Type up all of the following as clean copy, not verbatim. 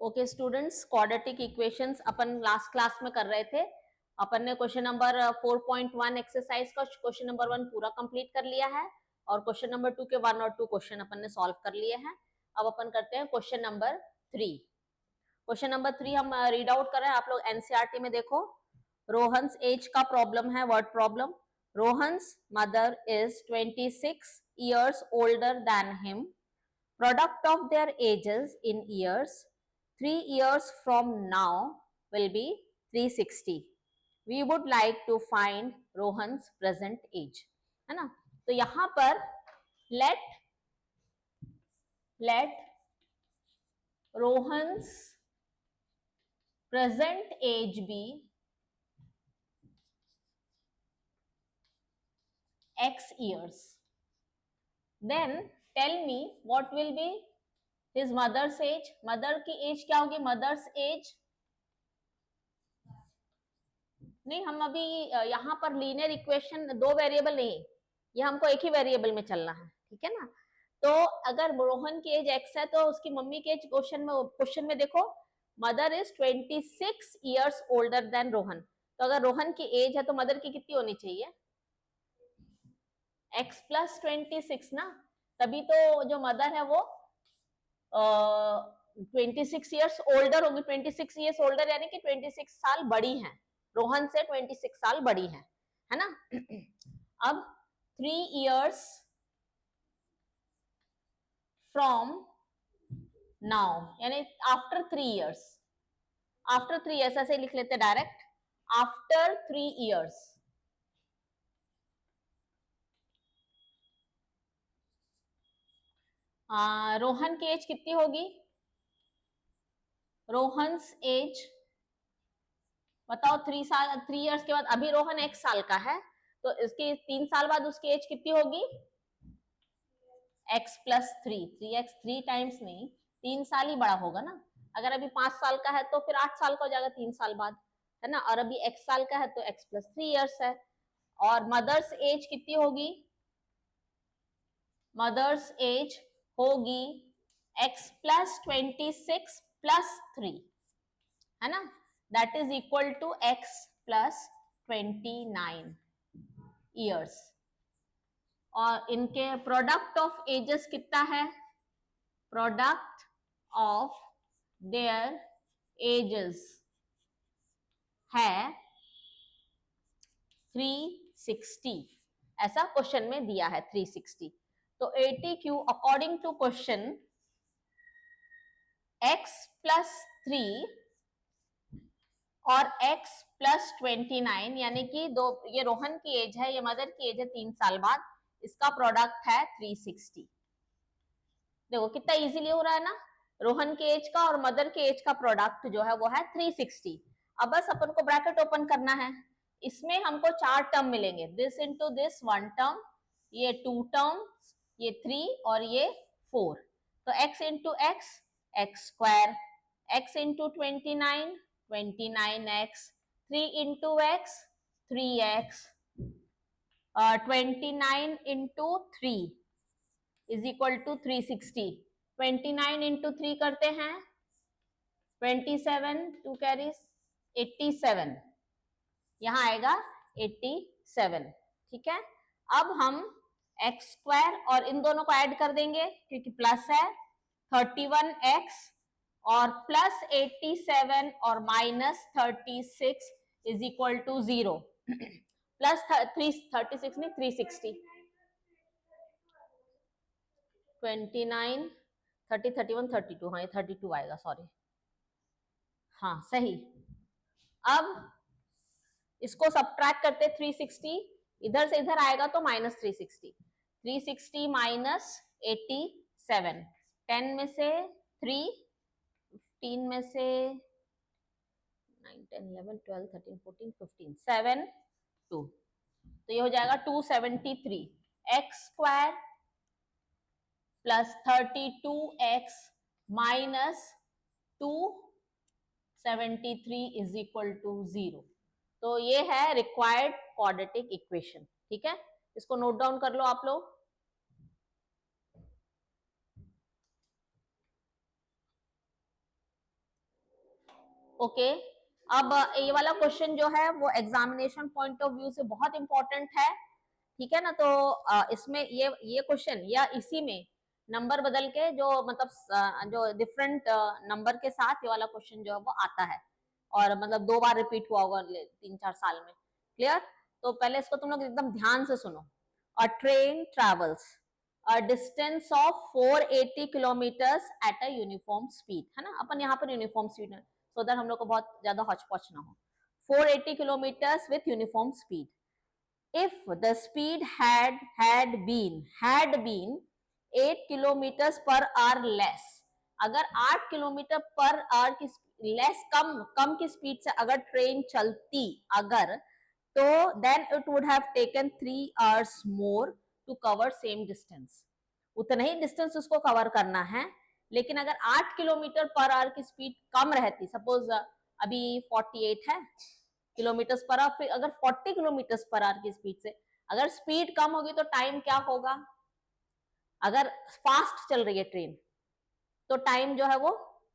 Okay students, quadratic equations अपन last class में कर रहे थे। अपन ने क्वेश्चन नंबर 4.1 एक्सरसाइज का क्वेश्चन नंबर 1 पूरा कंप्लीट कर लिया है और क्वेश्चन नंबर 2 के 1 और 2 क्वेश्चन अपन ने सॉल्व कर लिए हैं। अब अपन करते हैं क्वेश्चन नंबर 3। क्वेश्चन नंबर 3 हम रीड आउट कर रहे हैं। आप लोग एनसीईआरटी में देखो, रोहन्स एज का प्रॉब्लम है, word problem. Rohan's mother is 26 years older than him. Product of their ages in years, 3 years from now will be 360. We would like to find Rohan's present age, है ना। तो यहां पर let Rohan's present age be x years. Then tell me what will be his mother's age. Mother की as क्या होगी? Mother's as नहीं, हम अभी यहाँ पर लीनियर इक्वेशन दो वेरिएबल नहीं, ये हमको एक ही वेरिएबल में चलना है, ठीक है ना। तो अगर रोहन की एज एक्स है तो उसकी मम्मी की एज क्वेश्चन में देखो, mother is 26 years older than Rohan. तो अगर रोहन की एज है तो मदर की कितनी होनी चाहिए? x प्लस 26 ना। तभी तो जो मदर है वो 26 years ओल्डर होगी। 26 years ओल्डर यानी कि 26 साल बड़ी है, रोहन से 26 साल बड़ी है ना। अब 3 years फ्रॉम नाउ यानी आफ्टर 3 years, आफ्टर 3 years ऐसे लिख लेते डायरेक्ट, आफ्टर 3 years रोहन की एज कितनी होगी? रोहन्स एज बताओ, 3 years के बाद, अभी रोहन 1 साल का है तो इसके 3 साल बाद उसकी एज कितनी होगी? x प्लस 3, 3x 3 टाइम्स नहीं, 3 साल ही बड़ा होगा ना। अगर अभी 5 साल का है तो फिर 8 साल का हो जाएगा 3 साल बाद, है ना। और अभी x साल का है तो x प्लस 3 years है। और मदर्स एज कितनी होगी? मदर्स एज होगी x प्लस 26 प्लस 3, है ना। That is equal to x plus 29 years। और इनके प्रोडक्ट ऑफ एजेस कितना है? प्रोडक्ट ऑफ देयर एजेस है 360, ऐसा क्वेश्चन में दिया है 360। तो ATQ according to question x plus 3 और x प्लस 29 यानी कि दो, ये रोहन की एज है, ये मदर की एज है 3 साल बाद, इसका प्रोडक्ट है 360। देखो कितना इजीली हो रहा है ना। रोहन के एज का और मदर के एज का प्रोडक्ट जो है वो है 360। अब बस अपन को ब्रैकेट ओपन करना है, इसमें हमको 4 टर्म मिलेंगे, दिस इंटू दिस 1 टर्म, ये 2 टर्म्स, ये 3 और ये 4। तो x into x, x square, x into 29, 29x, 3 into x, 3x, 29 into 3 is equal to 360। 29 into 3 करते हैं 27, 2 कैरीज 87, यहां आएगा 87, ठीक है। अब हम एक्स स्क्वायर और इन दोनों को ऐड कर देंगे क्योंकि प्लस है, 31x और प्लस 87 और minus 36 is equal to 0। Plus 36 नहीं 360, 29, 30, 31, 32, हाँ ये 32 आएगा, सॉरी, हाँ सही। अब इसको सब्ट्रैक्ट करते 360, इधर से इधर आएगा तो माइनस 360, 360 माइनस 87, 10 में से 3, 15 में से 9, 10, 11, 12, 13, 14, 15, 7, 2, तो ये हो जाएगा 273। X square plus 32x minus 273 is equal to 0। तो ये है रिक्वायर्ड क्वाड्रेटिक इक्वेशन, ठीक है। इसको नोट डाउन कर लो आप लोग। ओके अब ये वाला क्वेश्चन जो है वो एग्जामिनेशन पॉइंट ऑफ व्यू से बहुत इंपॉर्टेंट है, ठीक है ना। तो इसमें ये क्वेश्चन या इसी में नंबर बदल के जो मतलब जो डिफरेंट नंबर के साथ ये वाला क्वेश्चन जो है वो आता है, और मतलब 2 बार रिपीट हुआ होगा 3-4 साल में। क्लियर? तो पहले इसको तुम लोग एकदम ध्यान से सुनो। अ train travels a distance of 480 kilometres at a uniform speed, है ना। अपन यहाँ पर यूनिफॉर्म स्पीड है सो दैट हम लोग को बहुत ज्यादा हौच-पौच ना हो। 480 kilometres with uniform speed. if the speed had been 8 kilometers per hour less, अगर 8 किलोमीटर पर आवर की लेस कम की स्पीड से अगर ट्रेन चलती अगर, तो then it would have taken 3 hours more to cover same distance, उतना ही डिस्टेंस उसको कवर करना है। लेकिन अगर 8 किलोमीटर पर आवर की स्पीड कम रहती, सपोज अभी 48 है किलोमीटर पर आवर, फिर अगर 40 किलोमीटर पर आवर की स्पीड से अगर स्पीड कम होगी तो टाइम क्या होगा? अगर फास्ट चल रही है ट्रेन तो टाइम जो है वो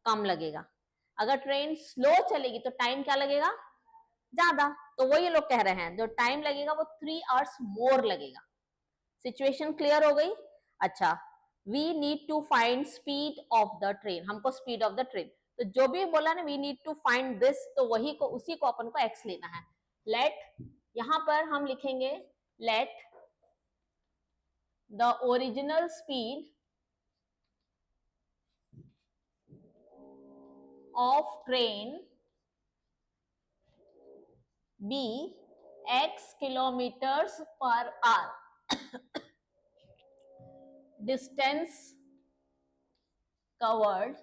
कम लगेगा, अगर ट्रेन स्लो चलेगी तो टाइम क्या लगेगा? ज्यादा। तो वो ये लोग कह रहे हैं जो टाइम लगेगा वो 3 आवर्स मोर लगेगा। सिचुएशन क्लियर हो गई? अच्छा, we need to find speed of the train, हमको स्पीड ऑफ द ट्रेन, तो जो भी बोला ना we need to find this, तो वही को उसी को अपन को एक्स लेना है। लेट, यहां पर हम लिखेंगे let the original speed of train be x kilometres per hour, distance covered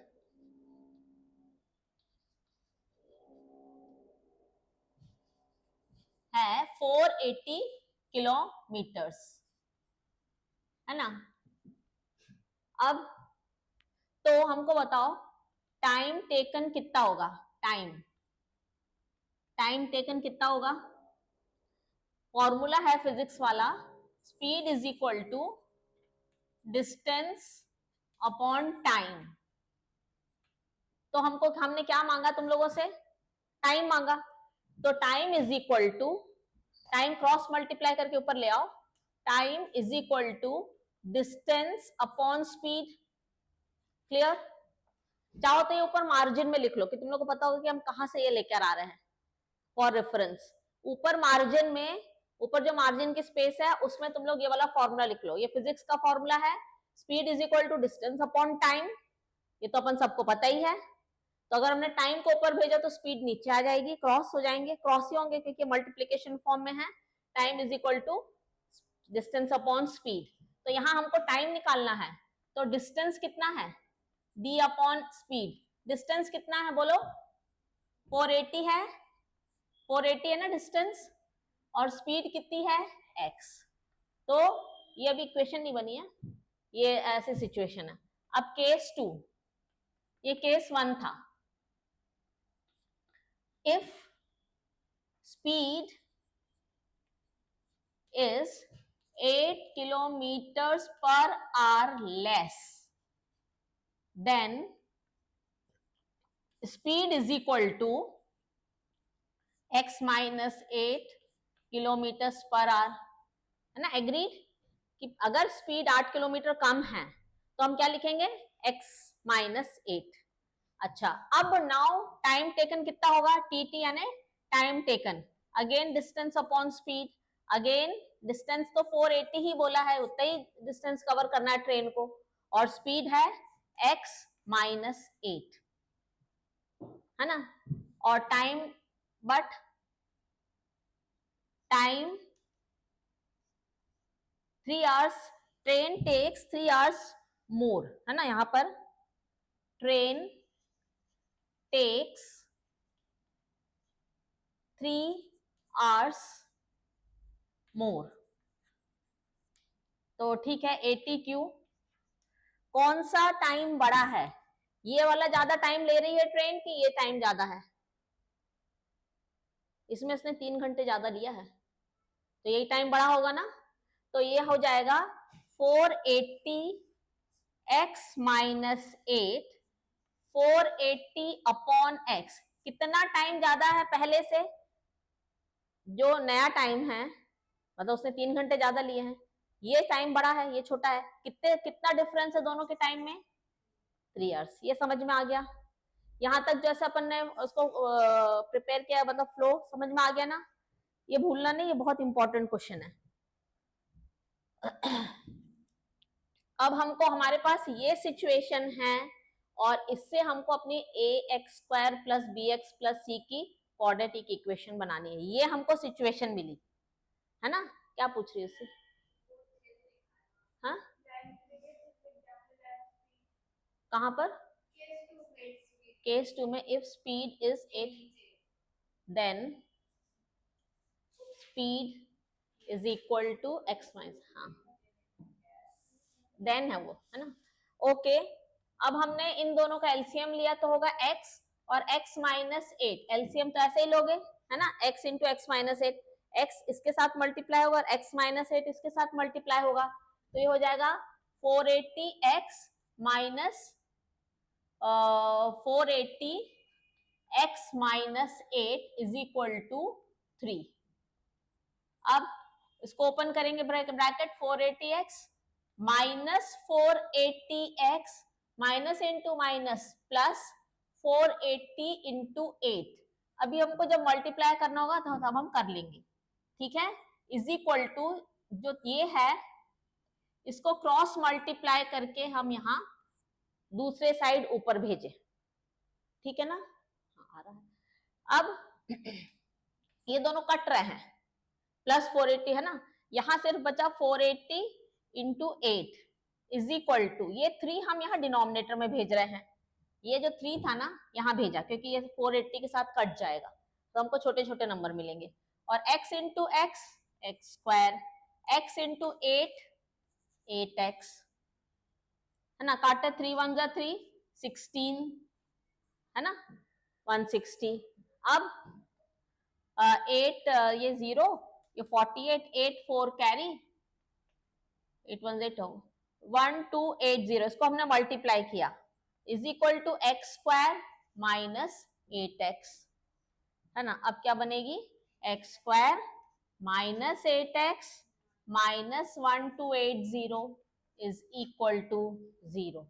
है 480 किलोमीटर्स, है ना। अब तो हमको बताओ टाइम टेकन कितना होगा? टाइम टेकन कितना होगा? फॉर्मूला है फिजिक्स वाला, speed is equal to distance upon time. तो हमने क्या मांगा तुम लोगों से? टाइम मांगा। तो time is equal to, time cross multiply करके ऊपर ले आओ, time is equal to distance upon speed. Clear? चाहो तो ये ऊपर मार्जिन में लिख लो कि तुम लोग को पता होगा कि हम कहां से ये लेकर आ रहे हैं फॉर रेफरेंस। ऊपर मार्जिन में, ऊपर जो मार्जिन की स्पेस है उसमें तुम लोग ये वाला फॉर्मूला लिख लो, ये फिजिक्स का फॉर्मूला है, speed is equal to distance upon time. ये तो अपन सबको पता ही है। तो अगर हमने टाइम को ऊपर भेजा तो स्पीड नीचे आ जाएगी, क्रॉस हो जाएंगे, क्रॉस ही होंगे क्योंकि मल्टीप्लीकेशन फॉर्म में है। Time is equal to distance upon speed. तो यहाँ हमको टाइम निकालना है, तो डिस्टेंस कितना है? d upon speed. डिस्टेंस कितना है बोलो? 480 है, 480 है ना डिस्टेंस, और स्पीड कितनी है? x। तो ये अभी इक्वेशन नहीं बनी है, ये ऐसी सिचुएशन है। अब केस 2, ये केस 1 था। If speed is 8 kilometers per hour less, then speed is equal to x minus 8 kilometers per hour, है ना। एग्रीड कि अगर स्पीड 8 किलोमीटर कम है तो हम क्या लिखेंगे? x minus 8। अच्छा, अब नाउ टाइम टेकन कितना होगा? टी यानी time taken, again distance upon speed, again distance तो 480 ही बोला है, उतना ही डिस्टेंस कवर करना है ट्रेन को, और स्पीड है x माइनस 8, है ना। और time, but time 3 hours, train takes 3 hours more, है ना। यहां पर ट्रेन टेक्स 3 आवर्स मोर। तो ठीक है, 80 क्यू, कौन सा टाइम बड़ा है? ये वाला ज्यादा टाइम ले रही है ट्रेन की ये टाइम ज्यादा है? इसमें इसने 3 घंटे ज्यादा लिया है, तो यही टाइम बड़ा होगा ना। तो ये हो जाएगा 480 x माइनस 8, 480 अपॉन x, कितना टाइम ज्यादा है पहले से, जो नया टाइम है, मतलब उसने 3 घंटे ज्यादा लिए हैं, ये टाइम बड़ा है, ये छोटा है, कितना डिफरेंस है दोनों के टाइम में, 3 आवर्स। ये समझ में आ गया? यहाँ तक जैसे अपन ने उसको प्रिपेयर किया, मतलब फ्लो समझ में आ गया ना? ये भूलना नहीं, ये बहुत इंपॉर्टेंट क्वेश्चन है। अब हमको, हमारे पास ये सिचुएशन है और इससे हमको अपनी A X square plus B X plus C की क्वाड्रेटिक इक्वेशन बनानी है। ये हमको सिचुएशन मिली है ना? क्या पूछ रही है उससे? हाँ, कहां पर? केस 2 में if speed is 8 then speed is equal to x minus, हाँ देन है वो, है ना? ओके, अब हमने इन दोनों का एलसीएम लिया तो होगा x और x माइनस 8। एलसीएम तो ऐसे ही लोगे, है ना? x into x minus 8, x इसके साथ मल्टीप्लाई होगा और x माइनस 8 इसके साथ मल्टीप्लाई होगा, तो ये हो जाएगा 480x minus 480 x minus 8 is equal to 3। अब इसको ओपन करेंगे bracket, 480x minus 480x minus into minus plus 480 into 8। अभी हमको जब मल्टीप्लाई करना होगा तो तब हम कर लेंगे, ठीक है? इज इक्वल टू जो ये है इसको क्रॉस मल्टीप्लाई करके हम यहाँ दूसरे साइड ऊपर भेजे, ठीक है ना? हाँ, आ रहा है। अब ये दोनों कट रहे हैं, प्लस 480 है ना, यहां सिर्फ बचा 480 इंटू 8 इज इक्वल टू, ये 3 हम यहाँ डिनोमिनेटर में भेज रहे हैं, ये जो 3 था ना यहाँ भेजा, क्योंकि ये 480 के साथ कट जाएगा तो हमको छोटे छोटे नंबर मिलेंगे। और x into x x square, x into 8 8x, है ना? काटे 3 1 जा 3 16, है ना? 160। अब 8 ये 0, ये 48 8 4 कैरी 8 1 8 1280, इसको हमने मल्टीप्लाई किया, is equal to X square minus 8x, है ना? अब क्या बनेगी? X square minus 8x minus 1280 is equal to 0।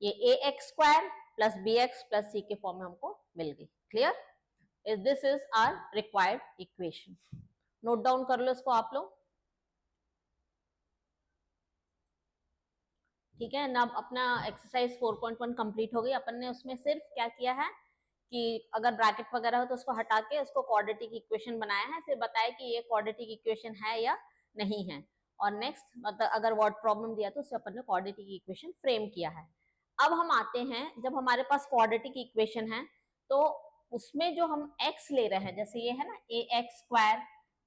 ये A X square plus B X plus C के फॉर्म में हमको मिल गई। Clear? This is our required equation. Note down कर लो इसको आप लोग, ठीक है ना? अपना एक्सरसाइज 4.1 कंप्लीट हो गई। अपन ने उसमें सिर्फ क्या किया है कि अगर ब्रैकेट वगैरह हो तो उसको हटा के उसको क्वाड्रेटिक इक्वेशन बनाया है, फिर बताया कि ये क्वाड्रेटिक इक्वेशन है या नहीं है, और नेक्स्ट मतलब अगर वर्ड प्रॉब्लम दिया तो उससे अपन ने क्वाड्रेटिक इक्वेशन फ्रेम किया है। अब हम आते हैं, जब हमारे पास क्वाड्रेटिक इक्वेशन है तो उसमें जो हम x ले रहे हैं, जैसे ये है ना A X square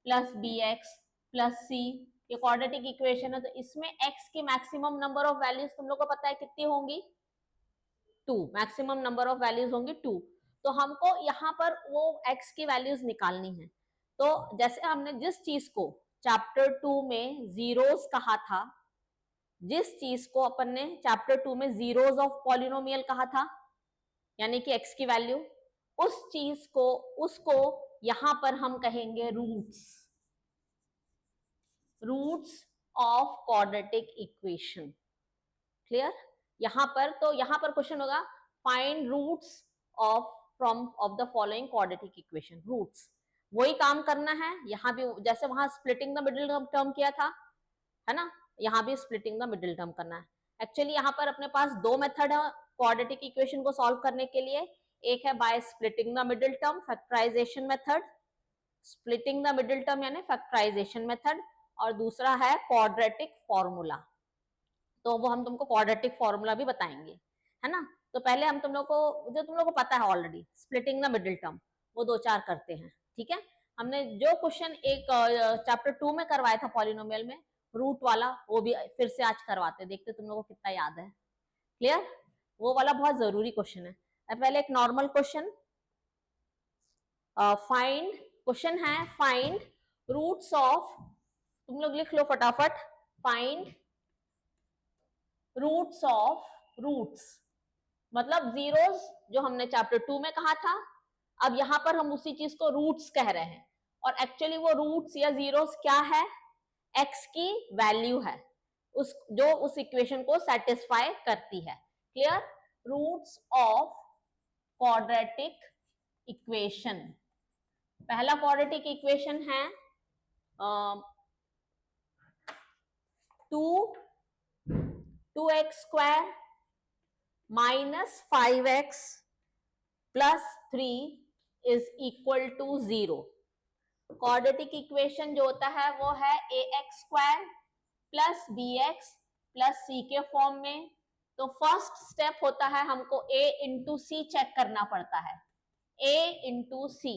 plus B X plus C, ये क्वाड्रेटिक इक्वेशन है, तो इसमें x की मैक्सिमम नंबर ऑफ वैल्यूज तुम लोग को पता है कितनी होंगी? 2, मैक्सिमम नंबर ऑफ वैल्यूज होंगी 2। तो हमको यहाँ पर वो x की वैल्यूज निकालनी है। तो जैसे हमने जिस चीज को चैप्टर 2 में जीरोस कहा था, जिस चीज को अपन ने चैप्टर 2 में जीरोस ऑफ पॉलिनोमियल कहा था, यानी कि x की वैल्यू, उस चीज को, उसको यहां पर हम कहेंगे roots, roots of quadratic equation. Clear? यहां पर तो यहां पर क्वेश्चन होगा find roots of from of the following quadratic equation. Roots वही काम करना है यहां भी, जैसे वहां स्प्लिटिंग द मिडिल टर्म किया था, है ना? यहाँ भी स्प्लिटिंग द मिडिल टर्म करना है। एक्चुअली यहाँ पर अपने पास दो मेथड है क्वाड्रेटिक इक्वेशन को सॉल्व करने के लिए। एक है by splitting the middle term, factorisation method, splitting the middle term यानी फैक्टराइजेशन मेथड, और दूसरा है क्वाड्रेटिक फॉर्मूला। तो वो हम तुमको क्वाड्रेटिक फॉर्मूला भी बताएंगे, है ना? तो पहले हम तुम लोग को, जो तुम लोग को पता है already, splitting the middle term, वो 2-4 करते हैं, ठीक है? हमने जो क्वेश्चन एक चैप्टर 2 में करवाया था पॉलिनोमियल में, रूट वाला, वो भी फिर से आज करवाते, देखते तुम लोगों को कितना याद है। क्लियर? वो वाला बहुत जरूरी क्वेश्चन है। पहले एक नॉर्मल क्वेश्चन, फाइंड, क्वेश्चन है फाइंड रूट्स ऑफ, तुम लोग लिख लो फटाफट, फाइंड रूट्स ऑफ रूट्स, मतलब जीरोस जो हमने चैप्टर 2 में कहा था, अब यहाँ पर हम उसी चीज को रूट्स कह रहे हैं, और एक्चुअली वो रूट्स या जीरोस क्या है, एक्स की वैल्यू है, उस जो उस इक्वेशन को सेटिस्फाई करती है। Clear? Roots of quadratic equation. पहला क्वाड्रेटिक इक्वेशन है 2x square minus 5x plus 3 is equal to 0। Quadratic equation जो होता है वो है ax square plus bx plus c के फॉर्म में। तो फर्स्ट स्टेप होता है हमको a इंटू सी चेक करना पड़ता है, a इंटू सी।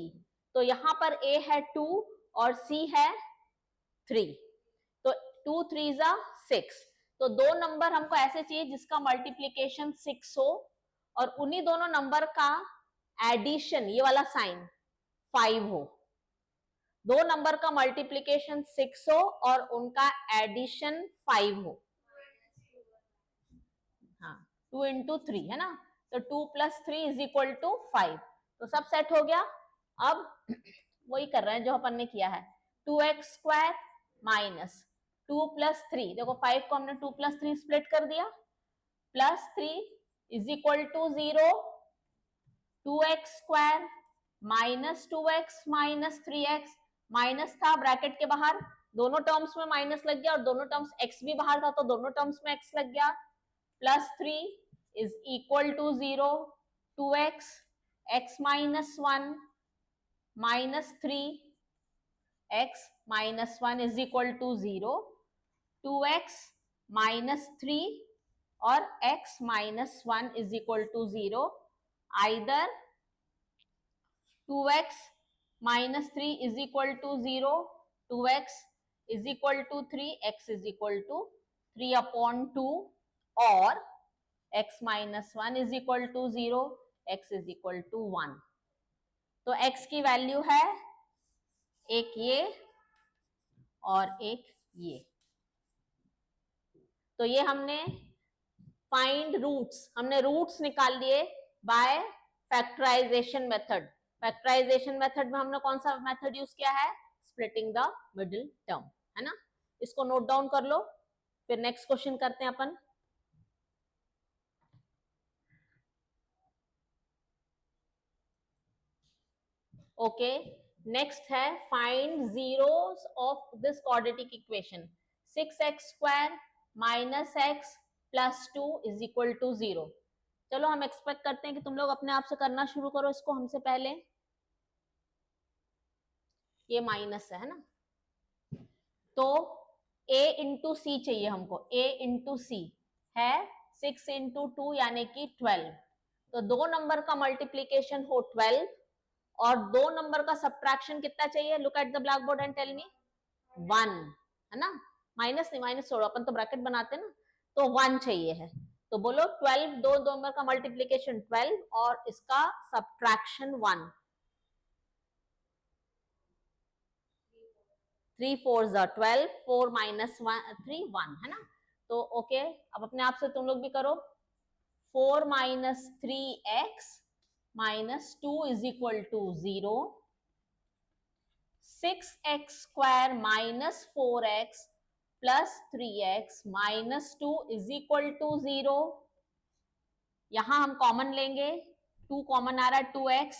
तो यहां पर a है 2 और c है 3, तो 2 3 जा 6। तो दो नंबर हमको ऐसे चाहिए जिसका मल्टीप्लीकेशन 6 हो और उन्हीं दोनों नंबर का एडिशन, ये वाला साइन 5 हो। दो नंबर का मल्टीप्लीकेशन 6 हो और उनका एडिशन 5 हो। हाँ, 2 इंटू 3 है ना, तो 2 प्लस 3 इज इक्वल टू 5। तो सब सेट हो गया। अब वही कर रहे हैं जो अपन ने किया है, 2x स्क्वायर माइनस 2 प्लस 3, देखो 5 को हमने 2 प्लस 3 स्प्लिट कर दिया, plus 3 is equal to 0। 2x square minus 2x minus 3x, minus था ब्रैकेट के बाहर, दोनों टर्म्स में माइनस लग गया और दोनों टर्म्स x भी बाहर था तो दोनों टर्म्स में x लग गया, plus 3 is equal to 0। 2x x minus 1 minus 3 x minus 1 is equal to 0। 2x minus 3 और x minus 1 is equal to 0। Either 2x minus 3 is equal to 0, 2x is equal to 3, x is equal to 3 upon 2, और x minus 1 is equal to 0, x is equal to 1। तो x की value है एक ये और एक ये। तो ये हमने फाइंड रूट्स, हमने रूट्स निकाल लिए by factorisation method. Factorisation method में हमने कौन सा मेथड यूज किया है, स्प्लिटिंग द मिडिल टर्म, है ना। इसको नोट डाउन कर लो, फिर नेक्स्ट क्वेश्चन करते हैं अपन। ओके, नेक्स्ट है find zeros of this quadratic equation. 6x square minus x plus 2 is equal to 0। चलो हम एक्सपेक्ट करते हैं कि तुम लोग अपने आप से करना शुरू करो इसको हमसे पहले। ये माइनस है ना, तो a इंटू सी चाहिए हमको, a इंटू सी है 6 इंटू 2 यानी कि 12। तो दो नंबर का मल्टीप्लीकेशन हो 12 और दो नंबर का सब्ट्रैक्शन कितना चाहिए, look at the blackboard and tell me. 1 है ना, माइनस नहीं, माइनस छोड़ो, अपन तो ब्रैकेट बनाते हैं ना, तो 1 चाहिए है। तो बोलो 12, दो नंबर का मल्टीप्लीकेशन 12 और इसका सब्ट्रैक्शन 1। 3 4 12, 4 माइनस 3 1 है ना। तो ओके, अब अपने आप से तुम लोग भी करो। 4 minus 3x minus 2 is equal to 0। 6x square minus 4x plus 3x minus 2 is equal to 0। यहां हम कॉमन लेंगे, 2 कॉमन आ रहा है 2x,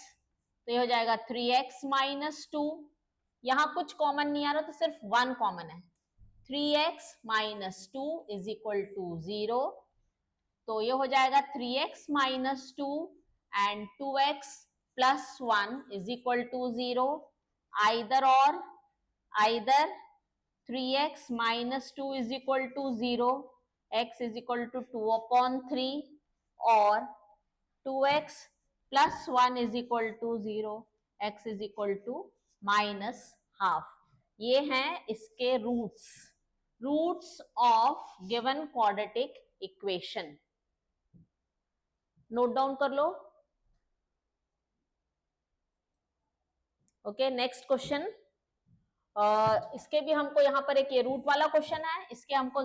तो ये हो जाएगा 3x माइनस 2। यहां कुछ कॉमन नहीं आ रहा तो सिर्फ 1 कॉमन है, 3x minus 2 is equal to 0। तो ये हो जाएगा 3x minus 2 and 2x plus 1 is equal to 0। Either or, either 3x minus 2 is equal to 0, x is equal to 2 upon 3, और 2x plus 1 is equal to 0, x is equal to minus half. ये हैं इसके roots, roots of given quadratic equation. Note down कर लो। Okay, next question. इसके भी हमको यहाँ पर एक ये रूट वाला क्वेश्चन है, इसके हमको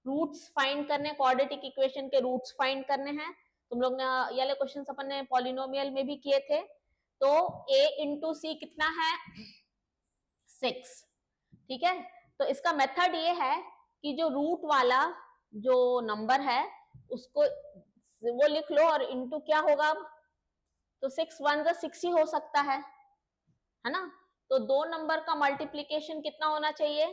रूट्स फाइंड करने, क्वाड्रेटिक इक्वेशन के रूट्स फाइंड करने हैं। तुम लोग ने ये वाले क्वेश्चन अपन ने पॉलिनोमियल में भी किए थे। तो a इंटू सी कितना है 6, ठीक है। तो इसका मेथड ये है कि जो रूट वाला जो नंबर है उसको वो लिख लो और इंटू क्या होगा अब, तो 6 1 जा 6 ही हो सकता है ना। तो दो नंबर का मल्टीप्लीकेशन कितना होना चाहिए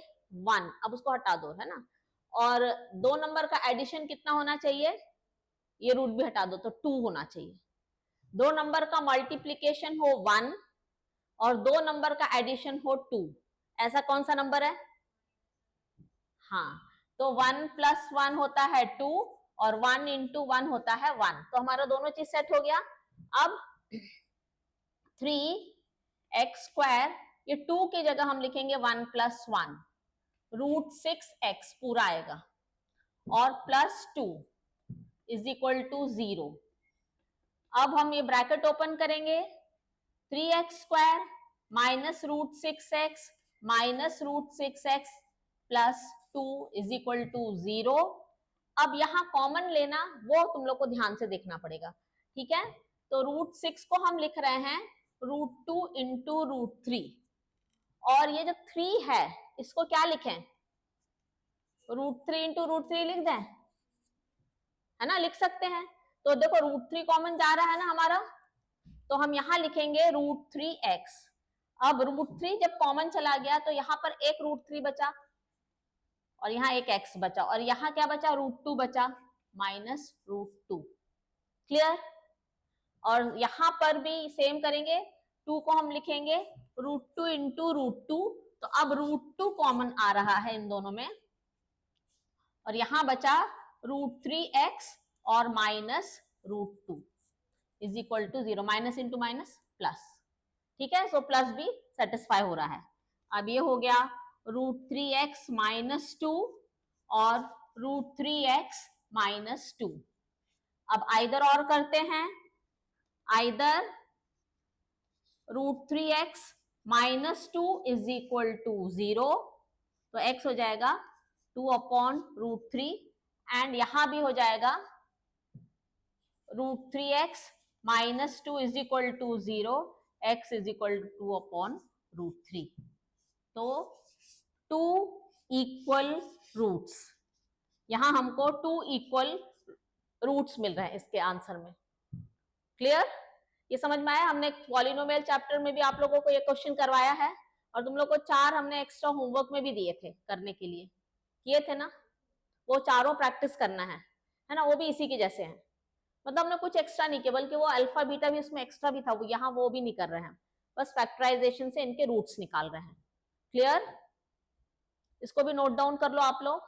1, अब उसको हटा दो, है ना। और दो नंबर का एडिशन कितना होना चाहिए, ये रूट भी हटा दो, तो 2 होना चाहिए। दो नंबर का मल्टीप्लीकेशन हो 1 और दो नंबर का एडिशन हो 2, ऐसा कौन सा नंबर है, हाँ, तो 1 + 1 होता है 2 और 1 × 1 होता है 1, तो हमारा दोनों चीज सेट हो गया। अब 3x², ये 2 की जगह हम लिखेंगे 1 + 1, √6x पूरा आएगा और +2 = 0। अब हम ये ब्रैकेट ओपन करेंगे, 3x² - √6x -√6x +2 = 0। अब यहाँ कॉमन लेना वो तुम लोग को ध्यान से देखना पड़ेगा, ठीक है। तो √6 को हम लिख रहे हैं √2 × √3, और ये जो 3 है इसको क्या लिखें, √3 × √3 लिख दें, है ना, लिख सकते हैं। तो देखो √3 कॉमन जा रहा है ना हमारा, तो हम यहाँ लिखेंगे √3x। अब √3 जब कॉमन चला गया तो यहाँ पर एक √3 बचा और यहाँ एक x बचा, और यहाँ क्या बचा, √2 बचा -√2, क्लियर। और यहाँ पर भी सेम करेंगे, 2 को हम लिखेंगे √2 × √2, तो अब √2 कॉमन आ रहा है इन दोनों में, और यहाँ बचा √3x और -√2 = 0, माइनस इंटू माइनस प्लस, ठीक है। सो प्लस भी सेटिस्फाई हो रहा है। अब ये हो गया √3x - 2 और √3x - 2। अब आइदर और करते हैं, आइदर √3x - 2 = 0, तो x हो जाएगा 2/√3, एंड यहां भी हो जाएगा √3x - 2 = 0, x = 2/√3। तो 2 इक्वल रूट्स, यहां हमको 2 इक्वल रूट्स मिल रहे हैं इसके आंसर में, क्लियर। ये समझ में आया। हमने पॉलिनोमियल चैप्टर में भी आप लोगों को ये क्वेश्चन करवाया है, और तुम लोग को 4 हमने एक्स्ट्रा होमवर्क में भी दिए थे करने के लिए, किए थे ना, वो चारों प्रैक्टिस करना है ना, वो भी इसी के जैसे हैं। मतलब हमने कुछ एक्स्ट्रा नहीं किया, बल्कि वो अल्फा बीटा भी उसमें एक्स्ट्रा भी था, वो यहाँ वो भी नहीं कर रहे हैं, बस फैक्टराइजेशन से इनके रूट्स निकाल रहे हैं, क्लियर। इसको भी नोट डाउन कर लो आप लोग।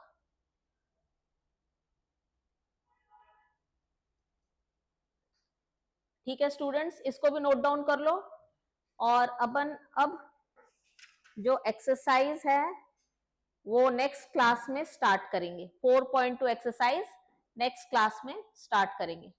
ठीक है स्टूडेंट्स, इसको भी नोट डाउन कर लो। और अपन अब जो एक्सरसाइज है वो नेक्स्ट क्लास में स्टार्ट करेंगे, 4.2 एक्सरसाइज नेक्स्ट क्लास में स्टार्ट करेंगे।